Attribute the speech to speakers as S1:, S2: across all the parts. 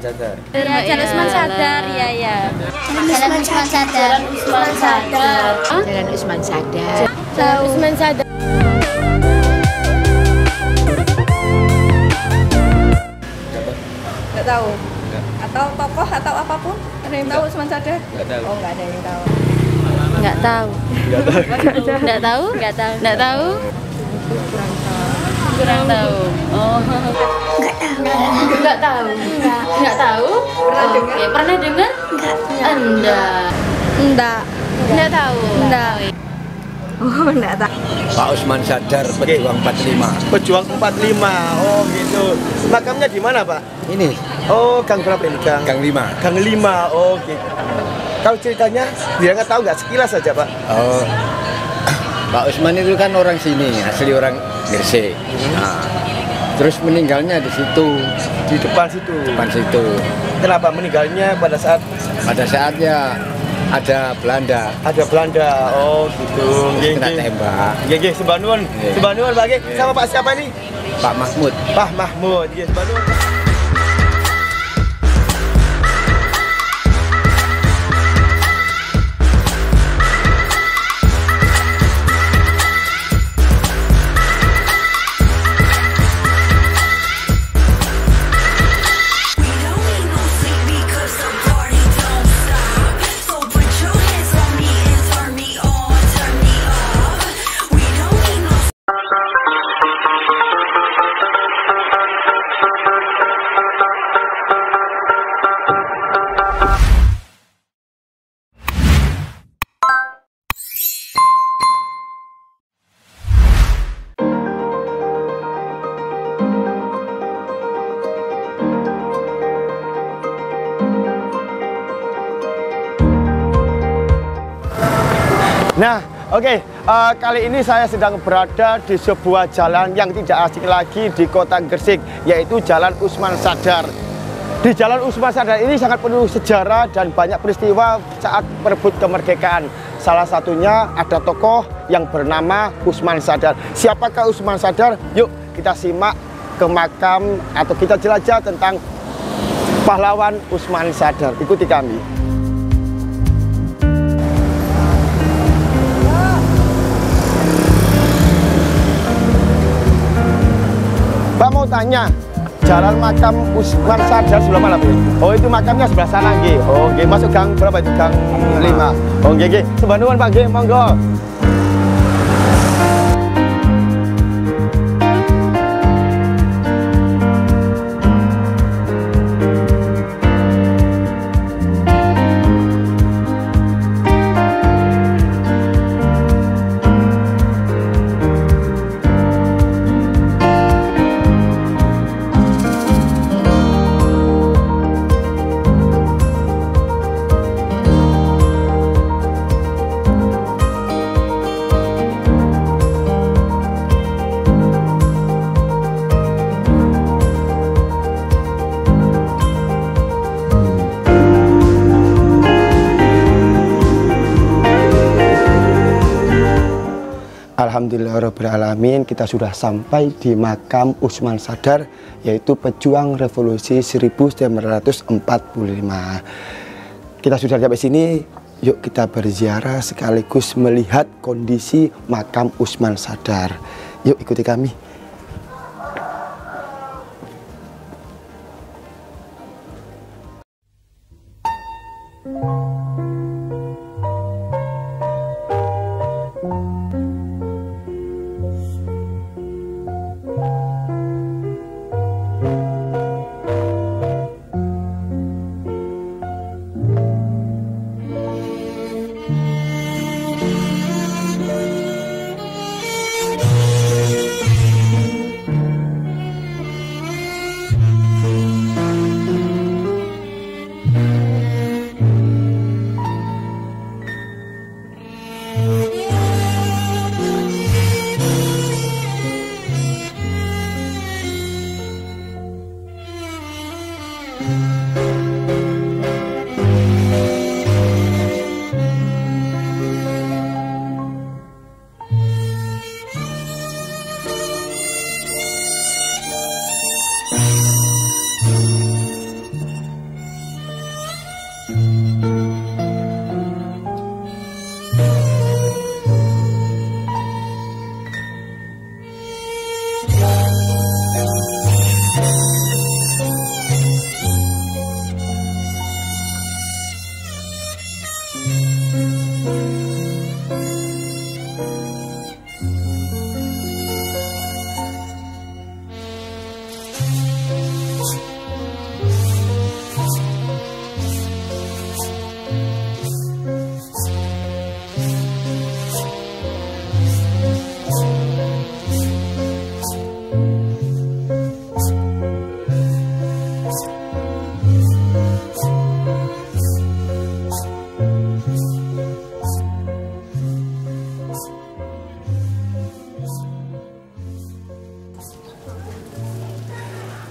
S1: Sadar.
S2: Jalan Usman Sadar, iya ya.
S3: Jalan Usman Sadar.
S2: Jalan Usman Sadar.
S3: Jalan Usman Sadar.
S2: Jalan Usman Sadar.
S4: Nggak tahu. Atau tokoh atau apapun? Ada yang tahu Usman Sadar?
S1: Nggak tahu.
S4: Oh, nggak ada yang tahu.
S2: Nggak tahu. Nggak tahu. Nggak tahu. Nggak tahu. Kurang tahu. Oh. Nggak tahu. Nggak tahu.
S4: Pernah dengar?
S2: Oke, pernah dengar? Enggak.
S4: Enggak.
S2: Nggak tahu.
S4: Enggak. Oh, enggak tahu.
S1: Pak Usman Sadar, pejuang 45.
S5: Pejuang 45. Oh gitu. Makamnya di mana, Pak?
S1: Ini
S5: Oh, Gang berapa ini? Gang
S1: Gang 5.
S5: Gang 5. Oh gitu. Kalau ceritanya dia nggak tahu nggak sekilas saja, Pak.
S1: Oh. Pak Usman itu kan orang sini, asli orang Gresik. Nah, terus meninggalnya di situ,
S5: Di depan situ.
S1: depan situ.
S5: Kenapa meninggalnya pada saat
S1: Pada saatnya ada Belanda,
S5: ada Belanda? Oh gitu.
S1: terus kena tembak.
S5: Gege Sebanun.
S1: Iya.
S5: Sebanun Pak.
S1: Iya.
S5: Sama Pak siapa ini?
S1: Pak Mahmud.
S5: Pak Mahmud. Iya, Sebanun. Nah, oke, kali ini saya sedang berada di sebuah jalan yang tidak asing lagi di kota Gresik, yaitu Jalan Usman Sadar. Di Jalan Usman Sadar ini sangat penuh sejarah dan banyak peristiwa saat perebut kemerdekaan. Salah satunya ada tokoh yang bernama Usman Sadar. Siapakah Usman Sadar? Yuk kita simak ke makam atau kita jelajah tentang pahlawan Usman Sadar. Ikuti kami. Mbak mau tanya, jalan makam Usman Sadar sebelah mana, Bu? Oh, itu makamnya sebelah sana, nggih. Oh, nggih, masuk gang berapa itu? Gang 5. Oh, nggih, nggih. Sembah nuwun, Pak, nggih, monggo. Alhamdulillahirrahmanirrahim, kita sudah sampai di makam Usman Sadar, yaitu pejuang revolusi 1945. Kita sudah sampai sini, yuk kita berziarah sekaligus melihat kondisi makam Usman Sadar. Yuk ikuti kami.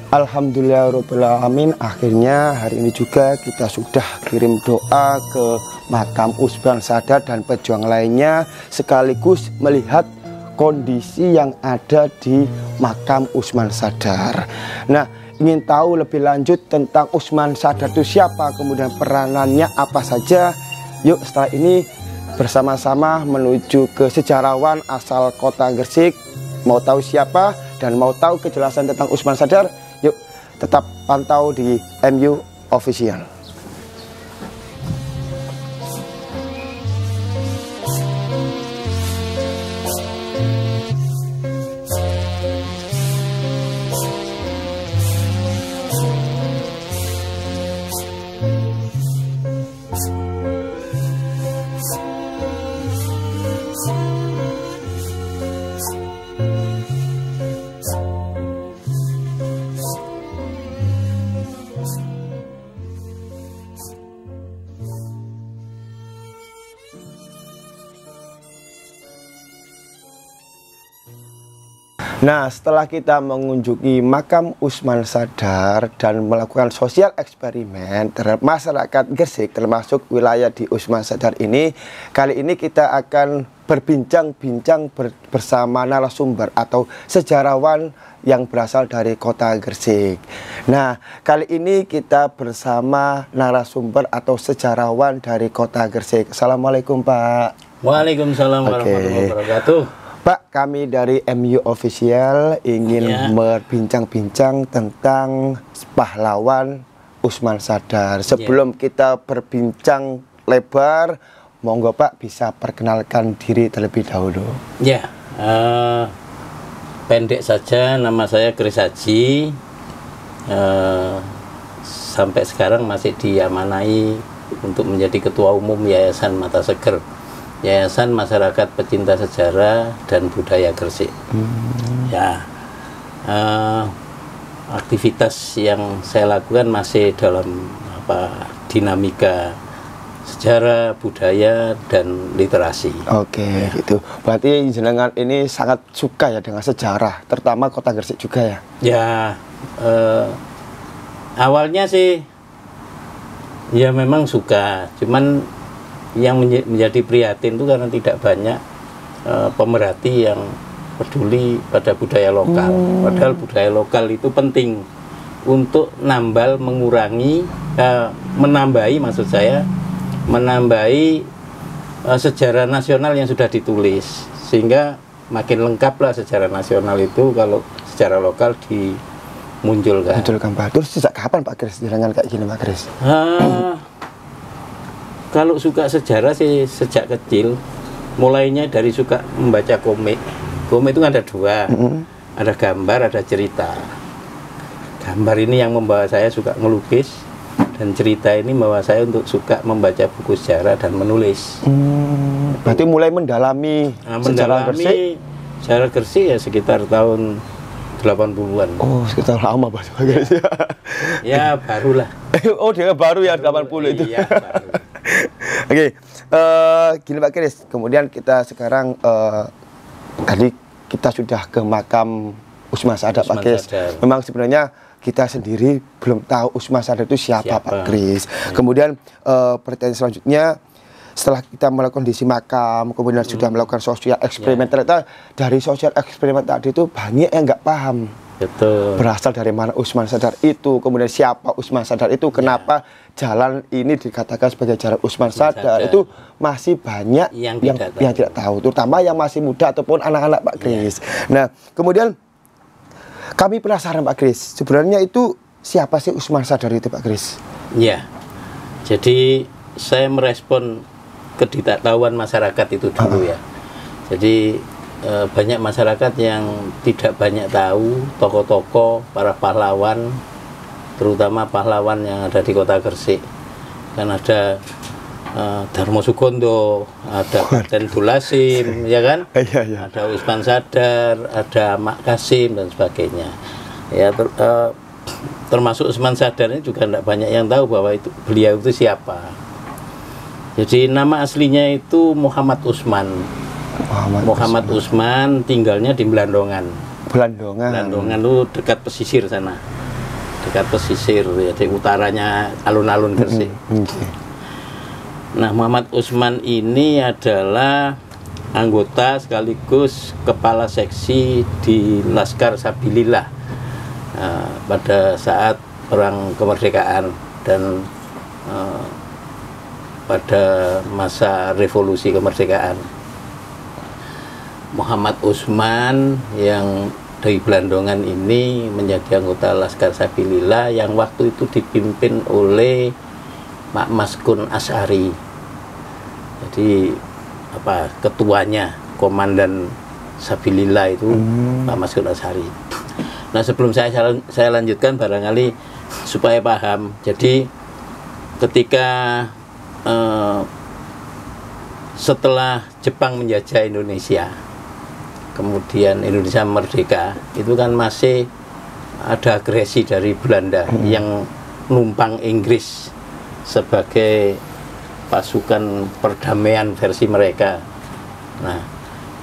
S5: Alhamdulillahirrahmanirrahim. Akhirnya hari ini juga kita sudah kirim doa ke makam Usman Sadar dan pejuang lainnya, sekaligus melihat kondisi yang ada di makam Usman Sadar. Nah, ingin tahu lebih lanjut tentang Usman Sadar itu siapa, kemudian peranannya apa saja, yuk setelah ini bersama-sama menuju ke sejarawan asal kota Gresik. Mau tahu siapa dan mau tahu kejelasan tentang Usman Sadar, yuk tetap pantau di MU Official. Nah, setelah kita mengunjungi makam Usman Sadar dan melakukan sosial eksperimen terhadap masyarakat Gresik, termasuk wilayah di Usman Sadar ini, kali ini kita akan berbincang-bincang bersama narasumber atau sejarawan yang berasal dari kota Gresik. Nah, kali ini kita bersama narasumber atau sejarawan dari kota Gresik. Assalamualaikum, Pak.
S6: Waalaikumsalam warahmatullahi wabarakatuh.
S5: Pak, kami dari MU Official ingin berbincang-bincang tentang pahlawan Usman Sadar. Sebelum kita berbincang lebar, monggo Pak bisa perkenalkan diri terlebih dahulu.
S6: Ya, pendek saja, nama saya Kris Haji. Sampai sekarang masih diamanai untuk menjadi Ketua Umum Yayasan Mata Seger, Yayasan Masyarakat Pecinta Sejarah dan Budaya Gresik. Ya, aktivitas yang saya lakukan masih dalam dinamika sejarah, budaya, dan literasi.
S5: Oke, gitu. Berarti jenengan ini sangat suka ya dengan sejarah, terutama kota Gresik juga ya?
S6: Ya, awalnya sih ya memang suka, cuman yang menjadi prihatin itu karena tidak banyak pemerhati yang peduli pada budaya lokal. Padahal budaya lokal itu penting untuk mengurangi, menambahi maksud saya, menambahi sejarah nasional yang sudah ditulis, sehingga makin lengkaplah sejarah nasional itu kalau sejarah lokal dimunculkan.
S5: Pak. Terus sejak kapan Pak Kris jangan kayak gini Pak Kris?
S6: Kalau suka sejarah sih sejak kecil, mulainya dari suka membaca komik. Komik itu ada dua, ada gambar, ada cerita. Gambar ini yang membawa saya suka ngelukis, dan cerita ini membawa saya untuk suka membaca buku sejarah dan menulis.
S5: Berarti mulai mendalami sejarah Gresik?
S6: Sejarah Gresik ya sekitar tahun 80-an.
S5: Oh, sekitar lama Pak Kris.
S6: Ya, barulah.
S5: Oh, dia baru ya 80 itu.
S6: Iya, baru.
S5: Oke, gini Pak Kris, kemudian kita sekarang tadi kita sudah ke makam Usman Sadar Pak Kris. Memang sebenarnya kita sendiri belum tahu Usman Sadar itu siapa? Pak Kris. Kemudian pertanyaan selanjutnya, setelah kita melakukan kondisi makam, kemudian sudah melakukan sosial eksperimen, ternyata dari sosial eksperimen tadi itu banyak yang nggak paham.
S6: Betul.
S5: Berasal dari mana Usman Sadar itu, kemudian siapa Usman Sadar itu, kenapa jalan ini dikatakan sebagai jalan Usman Sadar, itu masih banyak yang tidak tahu, terutama yang masih muda ataupun anak-anak Pak Kris. Nah, kemudian kami penasaran Pak Kris, sebenarnya itu siapa sih Usman Sadar itu Pak Kris?
S6: Ya, jadi saya merespon ketidaktahuan masyarakat itu dulu ya. Jadi banyak masyarakat yang tidak banyak tahu tokoh-tokoh, para pahlawan, terutama pahlawan yang ada di kota Gresik. Kan ada Darmo Sugondo, ada Kapten Dulasim, ya kan? Ada Usman Sadar, ada Mak Kasim dan sebagainya. Ya, termasuk Usman Sadar ini juga tidak banyak yang tahu bahwa beliau itu siapa. Jadi nama aslinya itu Muhammad Usman. Muhammad Usman tinggalnya di Belandongan.
S5: Belandongan.
S6: Belandongan itu dekat pesisir sana. dekat pesisir, ya, di utaranya alun-alun Gresik. Nah, Muhammad Usman ini adalah anggota sekaligus kepala seksi di Laskar Sabilillah pada saat perang kemerdekaan dan pada masa revolusi kemerdekaan. Muhammad Usman yang dari Blandongan ini menjadi anggota Laskar Sabilillah yang waktu itu dipimpin oleh Pak Maskun Asy'ari. Jadi ketuanya, komandan Sabilillah itu Pak Maskun Asy'ari. Nah, sebelum saya lanjutkan barangkali supaya paham. Jadi ketika setelah Jepang menjajah Indonesia, kemudian Indonesia merdeka, itu kan masih ada agresi dari Belanda yang numpang Inggris sebagai pasukan perdamaian versi mereka. Nah,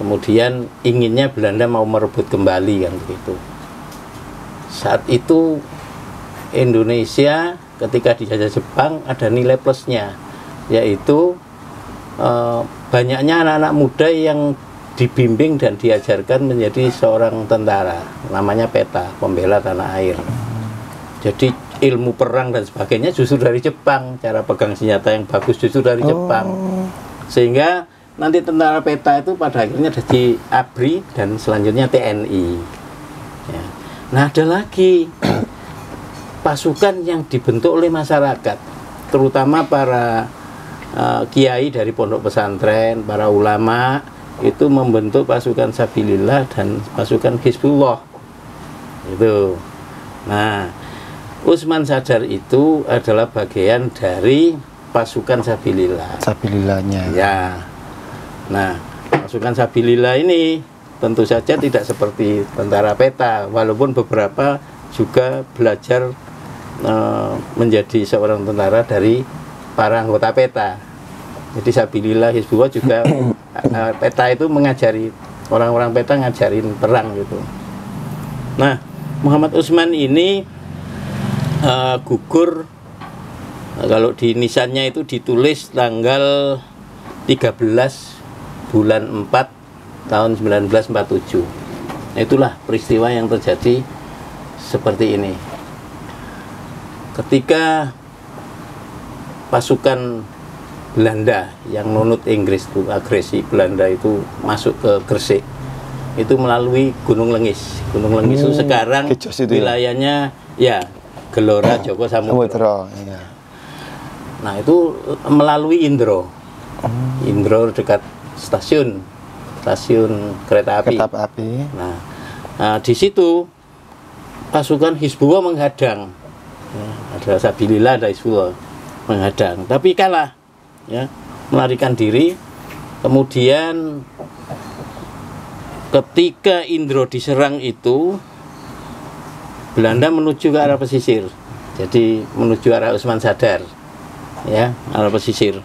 S6: kemudian inginnya Belanda mau merebut kembali kan begitu. Saat itu Indonesia ketika dijajah Jepang ada nilai plusnya, yaitu banyaknya anak-anak muda yang dibimbing dan diajarkan menjadi seorang tentara, namanya PETA, pembela tanah air. Jadi ilmu perang dan sebagainya justru dari Jepang, cara pegang senjata yang bagus justru dari Jepang, sehingga nanti tentara PETA itu pada akhirnya jadi ABRI dan selanjutnya TNI ya. Nah, ada lagi pasukan yang dibentuk oleh masyarakat, terutama para kiai dari pondok pesantren, para ulama, itu membentuk pasukan Sabilillah dan pasukan Hizbullah itu. Nah, Usman Sadar itu adalah bagian dari pasukan Sabilillah.
S5: Sabilillahnya.
S6: Ya. Nah, pasukan Sabilillah ini tentu saja tidak seperti tentara PETA, walaupun beberapa juga belajar menjadi seorang tentara dari para anggota PETA. Jadi Sabilillah, Hizbullah juga PETA itu mengajari orang-orang PETA, ngajarin perang gitu. Nah, Muhammad Usman ini gugur, kalau di nisannya itu ditulis tanggal 13 bulan 4 tahun 1947. Nah, itulah peristiwa yang terjadi seperti ini. Ketika pasukan Belanda yang nunut Inggris itu, agresi Belanda itu masuk ke Gresik, itu melalui Gunung Lengis. Gunung Lengis itu sekarang wilayahnya ya Gelora Joko Samudro.
S5: Ya.
S6: Nah, itu melalui Indro. Indro dekat stasiun kereta api. Nah, di situ pasukan Hizbullah menghadang. Ya, ada Sabilillah, ada Hizbullah menghadang, tapi kalah. Ya, melarikan diri. Kemudian ketika Indro diserang itu, Belanda menuju ke arah pesisir, jadi menuju arah Usman Sadar, ya, arah pesisir.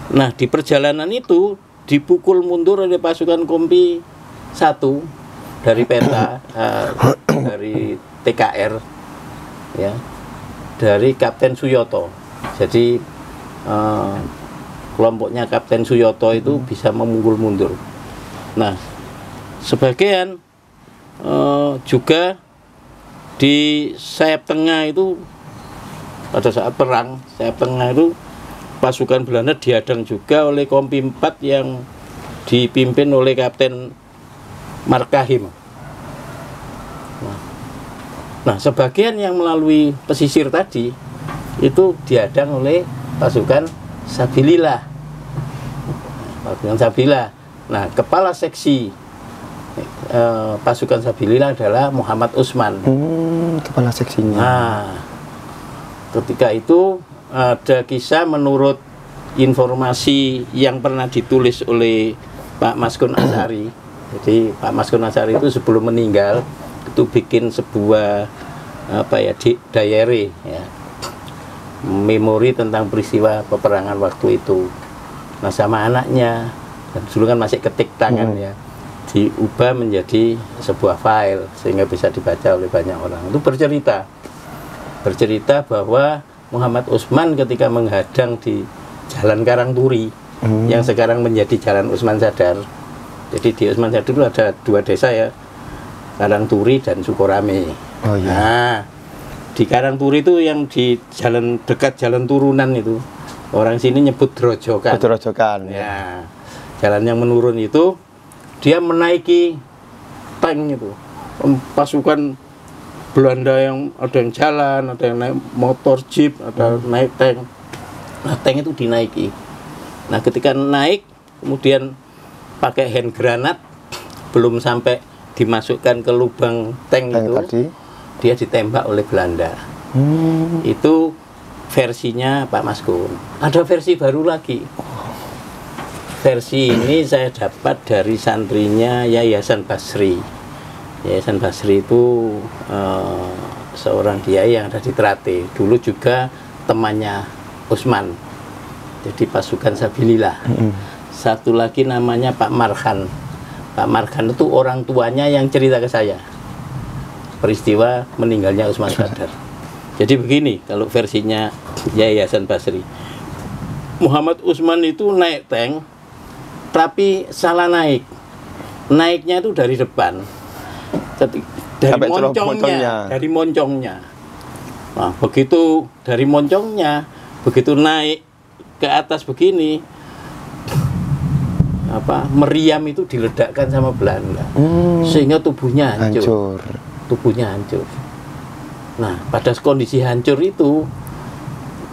S6: Nah, di perjalanan itu dipukul mundur oleh pasukan Kompi 1 dari PETA, dari TKR, ya, dari Kapten Suyoto. Jadi kelompoknya Kapten Suyoto itu bisa memukul mundur. Nah, sebagian juga di sayap tengah itu pada saat perang, sayap tengah itu pasukan Belanda dihadang juga oleh Kompi 4 yang dipimpin oleh Kapten Markahim. Nah, sebagian yang melalui pesisir tadi itu dihadang oleh pasukan Sabilillah. Pasukan Sabilillah. Nah, kepala seksi pasukan Sabilillah adalah Muhammad Usman.
S5: Kepala seksinya.
S6: Nah, ketika itu ada kisah menurut informasi yang pernah ditulis oleh Pak Maskun Asy'ari. Jadi Pak Maskun Asy'ari itu sebelum meninggal itu bikin sebuah diary, ya, memori tentang peristiwa peperangan waktu itu. Nah, sama anaknya, dan dulu kan masih ketik tangan ya, diubah menjadi sebuah file sehingga bisa dibaca oleh banyak orang. Itu bercerita bercerita bahwa Muhammad Usman ketika menghadang di Jalan Karangturi yang sekarang menjadi Jalan Usman Sadar. Jadi di Usman Sadar itu ada 2 desa ya, Karangturi dan Sukorame.
S5: Oh iya.
S6: Nah, di Karangturi itu yang di jalan dekat jalan turunan itu, orang sini nyebut Drojokan.
S5: Drojokan.
S6: Ya, jalan yang menurun itu dia menaiki tank itu, pasukan Belanda yang ada yang jalan, ada yang naik motor jeep, ada naik tank. Nah, tank itu dinaiki. Nah, ketika naik kemudian pakai hand granat, belum sampai dimasukkan ke lubang tank itu,
S5: tadi
S6: dia ditembak oleh Belanda. Itu versinya Pak Maskun. Ada versi baru lagi. Versi ini saya dapat dari santrinya Yayasan Basri. Yayasan Basri itu seorang kiai yang ada di Trate. Dulu juga temannya Usman. Jadi pasukan Sabilillah. Satu lagi namanya Pak Marhan. Pak Marhan itu orang tuanya yang cerita ke saya peristiwa meninggalnya Usman Sadar. Jadi begini kalau versinya Yayasan Basri. Muhammad Usman itu naik tank tapi salah naik. Naiknya itu dari depan. Dari moncongnya. Nah, begitu dari moncongnya, begitu naik ke atas begini, meriam itu diledakkan sama Belanda, sehingga tubuhnya hancur. Tubuhnya hancur. Nah, pada kondisi hancur itu,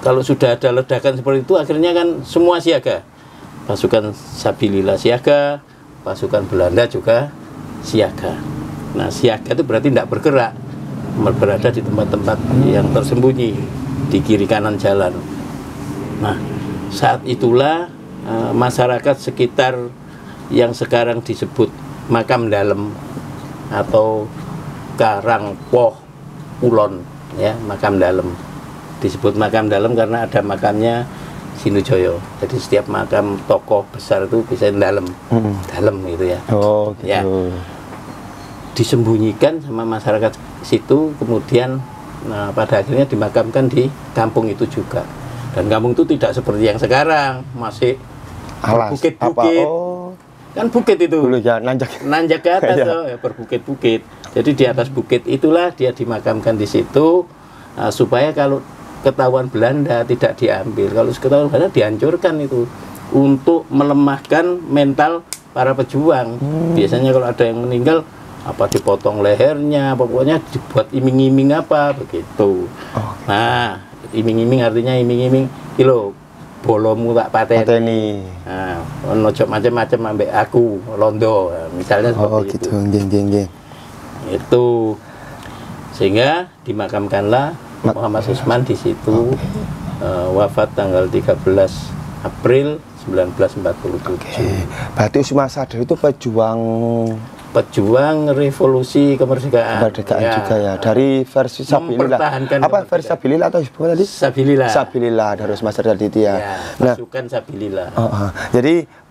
S6: kalau sudah ada ledakan seperti itu, akhirnya kan semua siaga. Pasukan Sabilillah siaga, pasukan Belanda juga siaga. Nah, siaga itu berarti tidak bergerak, berada di tempat-tempat yang tersembunyi di kiri kanan jalan. Nah, saat itulah masyarakat sekitar yang sekarang disebut Makam Dalem atau Karangpoh Kulon, ya, Makam Dalem. Disebut Makam Dalem karena ada makamnya Sinujoyo. Jadi setiap makam tokoh besar itu bisa dalem, dalem gitu ya.
S5: Oh, gitu.
S6: Ya. Disembunyikan sama masyarakat situ, kemudian pada akhirnya dimakamkan di kampung itu juga. Dan kampung itu tidak seperti yang sekarang, masih berbukit-bukit. Kan bukit itu.
S5: Dulu ya, nanjak
S6: ke atas ya, berbukit-bukit. Jadi di atas bukit itulah dia dimakamkan di situ, supaya kalau ketahuan Belanda tidak diambil. Kalau ketahuan Belanda dihancurkan itu, untuk melemahkan mental para pejuang. Biasanya kalau ada yang meninggal, dipotong lehernya, pokoknya dibuat iming-iming begitu. Nah, iming-iming artinya iming-iming kilo bolomu tak pateni. Nah, ojo macam-macam ambek aku londo, misalnya seperti
S5: gitu.
S6: Itu. Itu sehingga dimakamkanlah Muhammad Usman di situ, wafat tanggal 13 April 1947.
S5: Berarti Usman Sadar itu
S6: pejuang revolusi kemerdekaan
S5: ya, juga ya, dari versi Sabilillah. Versi Sabilillah atau apa tadi? Sabilillah dari Usman Sadar itu ya.
S6: Pasukan Sabilillah.
S5: Jadi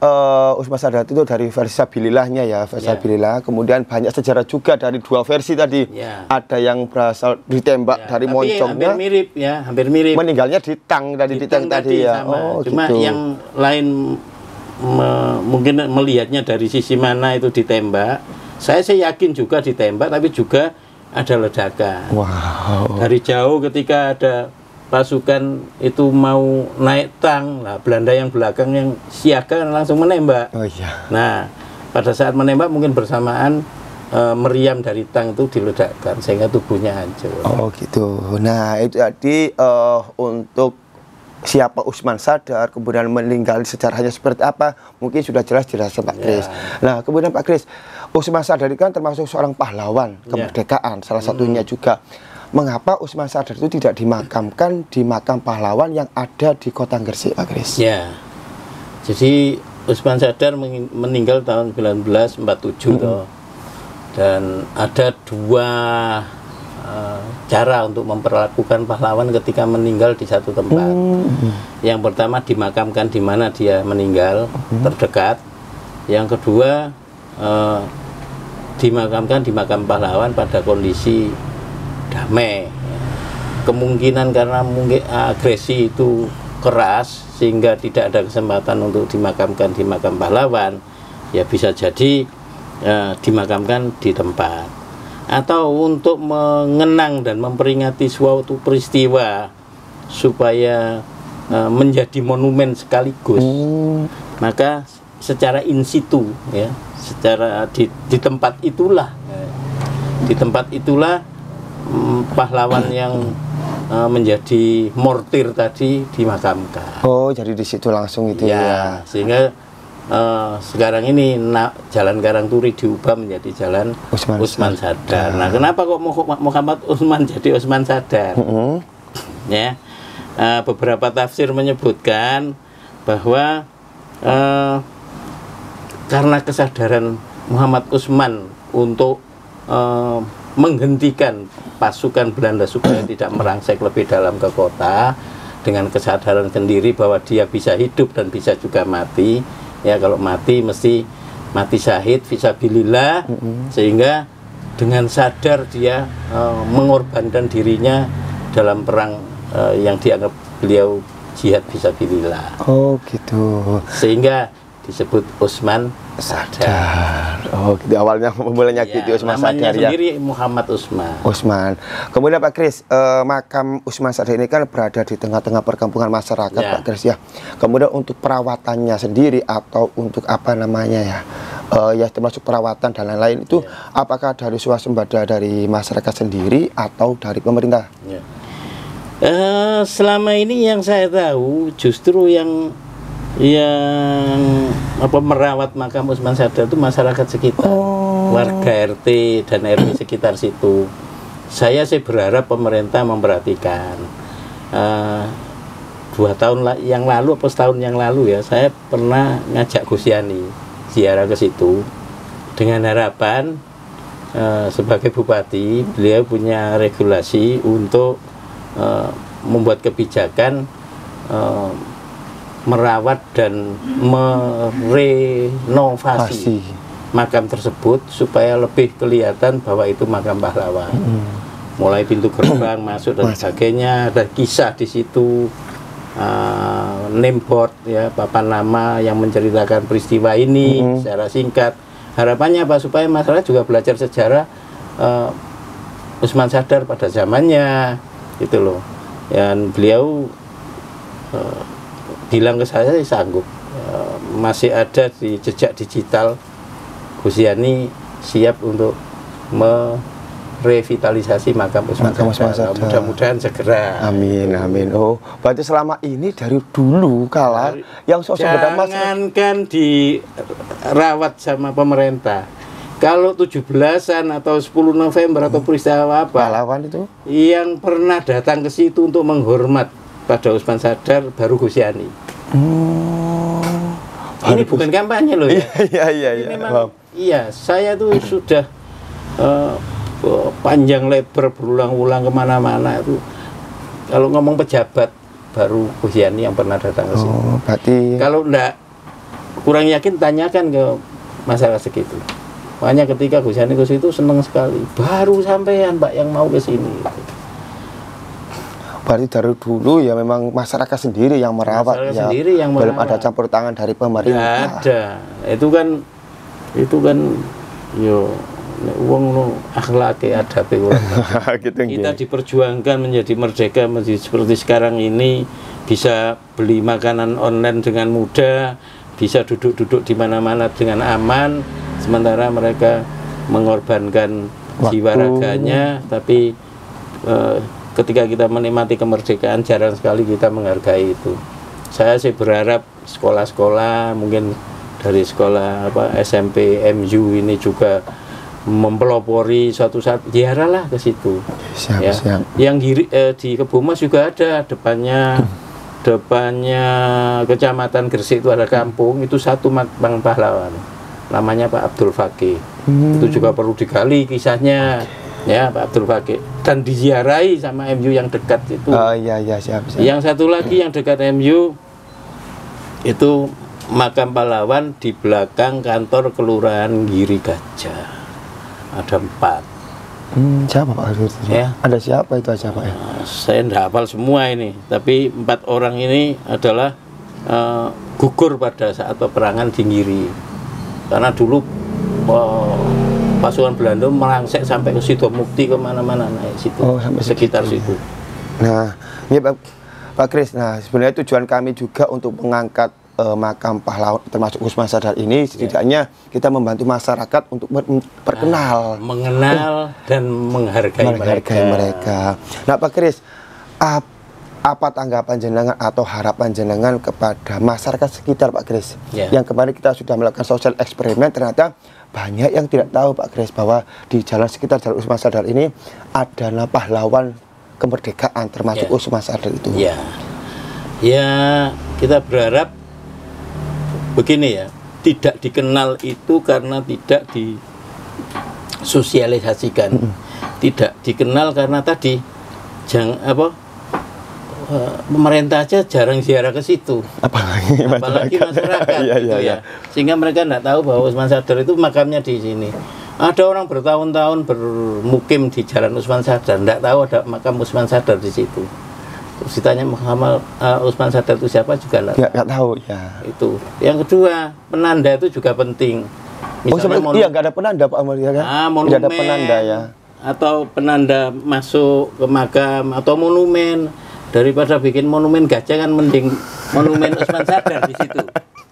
S5: Usman Sadar itu dari versi Sabilillahnya ya, versi Sabilillah. Kemudian banyak sejarah juga dari 2 versi tadi. Ada yang berasal ditembak dari moncongnya.
S6: Hampir mirip.
S5: Meninggalnya di tank tadi ya.
S6: Cuma gitu. Yang lain mungkin melihatnya dari sisi mana itu ditembak. Saya yakin juga ditembak, tapi juga ada ledakan.
S5: Wow.
S6: Dari jauh ketika ada pasukan itu mau naik tank, nah Belanda yang belakang yang siaga langsung menembak.
S5: Oh iya.
S6: Nah, pada saat menembak mungkin bersamaan meriam dari tank itu diledakkan sehingga tubuhnya hancur.
S5: Oh gitu. Nah, itu tadi untuk siapa Usman Sadar, kemudian meninggal sejarahnya seperti apa, mungkin sudah jelas dijelaskan Pak Kris. Nah, kemudian Pak Kris, Usman Sadar itu kan termasuk seorang pahlawan kemerdekaan, salah satunya juga. Mengapa Usman Sadar itu tidak dimakamkan di makam pahlawan yang ada di Kota Gresik, Pak Kris?
S6: Ya, jadi Usman Sadar meninggal tahun 1947 dan ada 2 cara untuk memperlakukan pahlawan ketika meninggal di satu tempat. Yang pertama dimakamkan di mana dia meninggal, terdekat. Yang kedua dimakamkan di makam pahlawan pada kondisi damai. kemungkinan karena mungkin agresi itu keras sehingga tidak ada kesempatan untuk dimakamkan di makam pahlawan, ya bisa jadi dimakamkan di tempat. Atau untuk mengenang dan memperingati suatu peristiwa supaya menjadi monumen sekaligus, maka secara in situ, ya, secara di tempat itulah, pahlawan yang menjadi mortir tadi dimakamkan.
S5: Oh, jadi di situ langsung itu ya.
S6: Sehingga sekarang ini Jalan Karangturi diubah menjadi Jalan Usman Sadar. Nah, kenapa kok Muhammad Usman jadi Usman Sadar? Ya, beberapa tafsir menyebutkan bahwa karena kesadaran Muhammad Usman untuk menghentikan pasukan Belanda supaya tidak merangsek lebih dalam ke kota, dengan kesadaran sendiri bahwa dia bisa hidup dan bisa juga mati. Ya, kalau mati mesti mati syahid fisabilillah, sehingga dengan sadar dia mengorbankan dirinya dalam perang yang dianggap beliau jihad fisabilillah.
S5: Oh gitu.
S6: Sehingga disebut Usman Sadar.
S5: Oh gitu, awalnya mulainya gitu, Usman Sadar ya.
S6: Sendiri Muhammad
S5: Usman. Kemudian Pak Kris, makam Usman Sadar ini kan berada di tengah-tengah perkampungan masyarakat, ya. Pak Kris ya. Kemudian untuk perawatannya sendiri atau untuk apa namanya ya, ya termasuk perawatan dan lain-lain itu, ya. Apakah dari swasembada dari masyarakat sendiri atau dari pemerintah?
S6: Ya. Selama ini yang saya tahu justru yang merawat makam Usman Sadar itu masyarakat sekitar, warga RT dan RW sekitar situ. Saya sih berharap pemerintah memperhatikan. 2 tahun yang lalu atau setahun yang lalu ya, saya pernah ngajak Gus Yani ziarah ke situ dengan harapan sebagai bupati beliau punya regulasi untuk membuat kebijakan merawat dan merenovasi makam tersebut supaya lebih kelihatan bahwa itu makam pahlawan. Mulai pintu gerbang masuk dan sebagainya, ada kisah di situ, name board ya, papan nama yang menceritakan peristiwa ini secara singkat. Harapannya apa? Supaya masyarakat juga belajar sejarah Usman Sadar pada zamannya, gitu loh. Dan beliau bilang ke saya sanggup, masih ada di jejak digital, Gus Yani siap untuk merevitalisasi makam Usman Sadar. Mudah-mudahan segera.
S5: Amin, amin. Oh, berarti selama ini dari dulu kala yang sosok
S6: jangankan dirawat sama pemerintah, kalau 17-an atau 10 November atau peristiwa apa,
S5: pahlawan itu
S6: yang pernah datang ke situ untuk menghormat pada Usman Sadar baru Gus Yani. Ini bukan kampanye loh ya.
S5: Iya.
S6: Memang, iya, saya tuh sudah panjang lebar berulang-ulang kemana-mana itu. Kalau ngomong pejabat baru Gus Yani yang pernah datang ke situ.
S5: Berarti
S6: kalau enggak kurang yakin, tanyakan ke masyarakat segitu. Makanya ketika Gus Yani ke situ senang sekali. Baru sampean Pak yang mau ke sini.
S5: Berarti dari dulu ya memang masyarakat sendiri yang merawat, ya,
S6: sendiri yang
S5: belum ada campur tangan dari pemerintah.
S6: Ada. Itu kan yo uang no akhlak ada gitu. Kita diperjuangkan menjadi merdeka, menjadi seperti sekarang ini, bisa beli makanan online dengan mudah, bisa duduk-duduk di mana-mana dengan aman, sementara mereka mengorbankan jiwa raganya, tapi ketika kita menikmati kemerdekaan jarang sekali kita menghargai itu. Saya sih berharap sekolah-sekolah, mungkin dari sekolah SMP MU ini juga mempelopori suatu saat ziarahlah ke situ. Siap. Yang di Kebomas juga ada depannya Kecamatan Gresik itu ada kampung, itu satu makam pahlawan. Namanya Pak Abdul Fakih. Itu juga perlu digali kisahnya. Ya, Pak Abdul Fakih, dan diziarahi sama MU yang dekat itu.
S5: Iya, siap.
S6: Yang satu lagi yang dekat MU itu makam pahlawan di belakang kantor Kelurahan Giri Gajah. Ada 4.
S5: Siapa Pak?
S6: Ya.
S5: Ada siapa itu aja Pak ya?
S6: Saya tidak hafal semua ini, tapi 4 orang ini adalah gugur pada saat peperangan di Ngiri. Karena dulu pasukan Belanda merangsek sampai ke Sidomukti, kemana-mana, naik situ,
S5: sampai
S6: sekitar situ.
S5: Nah, ini Pak Kris, nah sebenarnya tujuan kami juga untuk mengangkat makam pahlawan termasuk Usman Sadar ini, setidaknya kita membantu masyarakat untuk berkenal,
S6: mengenal dan menghargai
S5: mereka. Nah Pak Kris, apa tanggapan jenengan atau harapan jenengan kepada masyarakat sekitar Pak Kris? Yang kemarin kita sudah melakukan sosial eksperimen, ternyata banyak yang tidak tahu Pak Kris bahwa di jalan sekitar Jalan Usman Sadar ini adalah pahlawan kemerdekaan termasuk Usman Sadar itu.
S6: Ya, kita berharap begini ya, tidak dikenal itu karena tidak disosialisasikan, tidak dikenal karena tadi pemerintah aja jarang ziarah ke situ, apalagi masyarakat gitu ya. Sehingga mereka tidak tahu bahwa Usman Sadar itu makamnya di sini. Ada orang bertahun-tahun bermukim di Jalan Usman Sadar, tidak tahu ada makam Usman Sadar di situ. Terus ditanya Usman Sadar itu siapa juga nggak tahu ya. Itu yang kedua, penanda itu juga penting. Misalnya
S5: nggak ada penanda Pak Amar ya kan?
S6: Monumen,
S5: ada penanda ya,
S6: atau penanda masuk ke makam atau monumen. Daripada bikin monumen gajah kan mending monumen Usman Sadar di situ.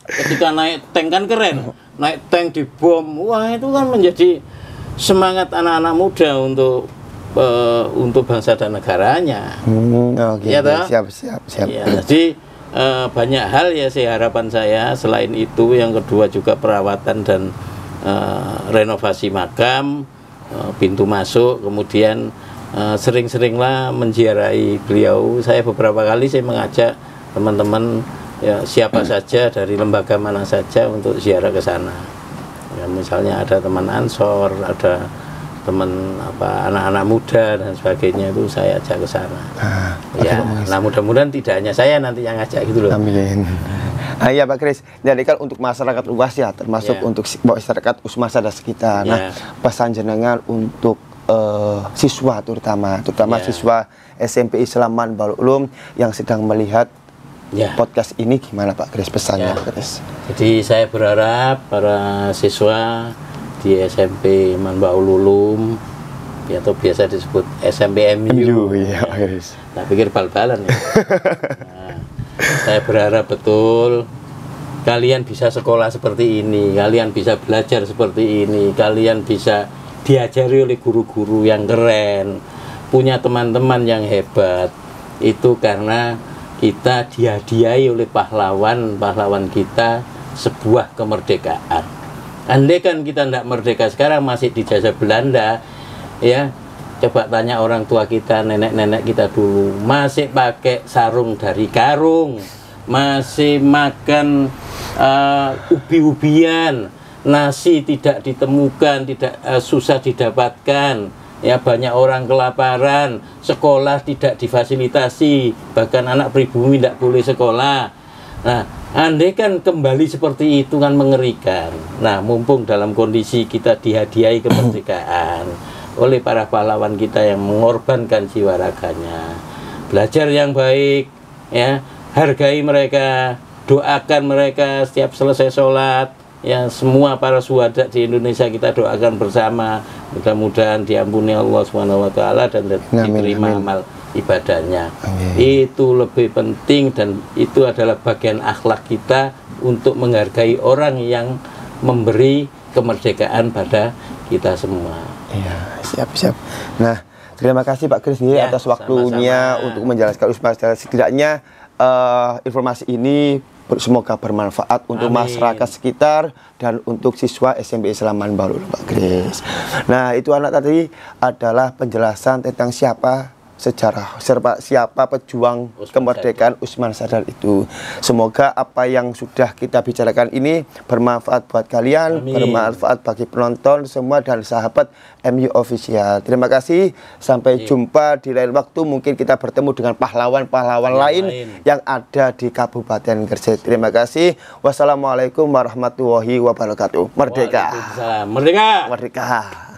S6: Ketika naik tank kan keren, naik tank dibom, wah itu kan menjadi semangat anak-anak muda untuk bangsa dan negaranya.
S5: Ya, siap.
S6: Ya, jadi banyak hal ya harapan saya. Selain itu, yang kedua juga perawatan dan renovasi makam, pintu masuk, kemudian sering-seringlah menziarahi beliau. Saya beberapa kali saya mengajak teman-teman ya, siapa saja dari lembaga mana saja untuk ziarah ke sana. Ya, misalnya ada teman Ansor, ada teman anak-anak muda dan sebagainya, itu saya ajak ke sana. Nah mudah-mudahan tidak hanya saya nanti yang ngajak gitu loh.
S5: Amin. Iya Pak Kris, jadi kan untuk masyarakat luas ya, termasuk untuk masyarakat Usman Sadar sekitar. Nah, pesan jenengan untuk siswa terutama siswa SMP Islam Manbaul Ulum yang sedang melihat podcast ini, gimana Pak Kris pesannya Pak Kris?
S6: Jadi saya berharap para siswa di SMP Manbaul Ulum atau biasa disebut SMP MU. Tak pikir bal-balan ya. Saya berharap betul kalian bisa sekolah seperti ini, kalian bisa belajar seperti ini, kalian bisa diajari oleh guru-guru yang keren, punya teman-teman yang hebat. Itu karena kita dihadiahi oleh pahlawan kita sebuah kemerdekaan. Andai kan kita tidak merdeka sekarang, masih dijajah Belanda, ya coba tanya orang tua kita, nenek-nenek kita dulu masih pakai sarung dari karung, masih makan ubi-ubian, nasi tidak ditemukan, tidak susah didapatkan, ya banyak orang kelaparan, sekolah tidak difasilitasi, bahkan anak pribumi tidak boleh sekolah. Nah, andai kan kembali seperti itu kan mengerikan. Nah, mumpung dalam kondisi kita dihadiahi kemerdekaan oleh para pahlawan kita yang mengorbankan jiwa raganya, belajar yang baik, ya, hargai mereka, doakan mereka setiap selesai sholat, ya, semua para syuhada di Indonesia kita doakan bersama, mudah-mudahan diampuni Allah SWT dan diterima amal ibadahnya. Itu lebih penting dan itu adalah bagian akhlak kita untuk menghargai orang yang memberi kemerdekaan pada kita semua.
S5: Iya, siap. Nah, terima kasih Pak Kris atas waktunya untuk menjelaskan Usman Sadar. Setidaknya informasi ini semoga bermanfaat untuk masyarakat sekitar dan untuk siswa SMP Islam Manbaul Ulum Pak Kris. Nah, itu anak tadi adalah penjelasan tentang siapa pejuang kemerdekaan Usman Sadar itu. Semoga apa yang sudah kita bicarakan ini bermanfaat buat kalian, bermanfaat bagi penonton semua dan sahabat MU Official. Terima kasih, sampai jumpa di lain waktu. Mungkin kita bertemu dengan pahlawan-pahlawan lain yang ada di Kabupaten Gresik. Terima kasih. Wassalamualaikum warahmatullahi wabarakatuh. Merdeka.
S6: Merdeka.
S5: Merdeka.